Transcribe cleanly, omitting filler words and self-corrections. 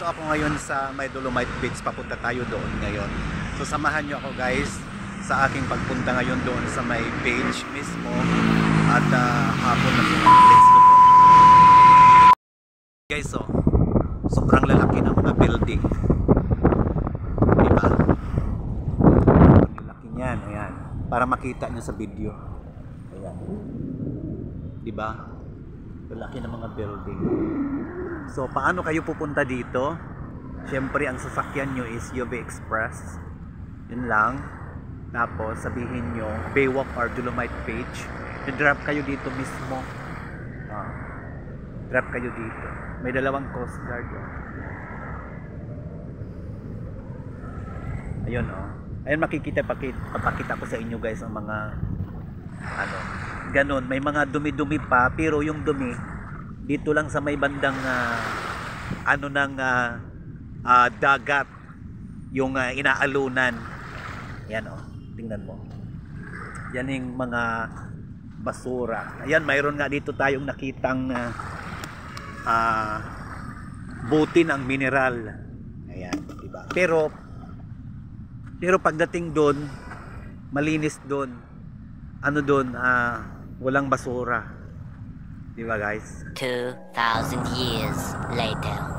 ako ngayon sa may Dolomite Beach. Papunta tayo doon ngayon. So samahan nyo ako guys sa aking pagpunta ngayon doon sa may beach mismo. At hapon na po. Let's go po. Guys, so sobrang lalaki ng mga building. Diba? Ang lalaki niyan. Ayan. Para makita nyo sa video. Ayan. Diba? Lalaki ng mga building. So, paano kayo pupunta dito? Siyempre, ang sasakyan nyo is UV Express. Yun lang. Tapos, sabihin nyo, Baywalk or Dolomite Beach. I-drop kayo dito mismo. Drop kayo dito. May dalawang Coast Guard. Ayun, Ayun, papakita ko sa inyo guys ang mga ganon. May mga dumi-dumi pa, pero yung dumi dito lang sa may bandang dagat yung inaalunan. Yan tingnan mo. Yan yung mga basura. Ayan, mayroon nga dito tayong nakitang butin ang mineral. Ayan, diba? Pero pagdating doon, malinis doon. Walang basura. Diba guys? 2,000 years later.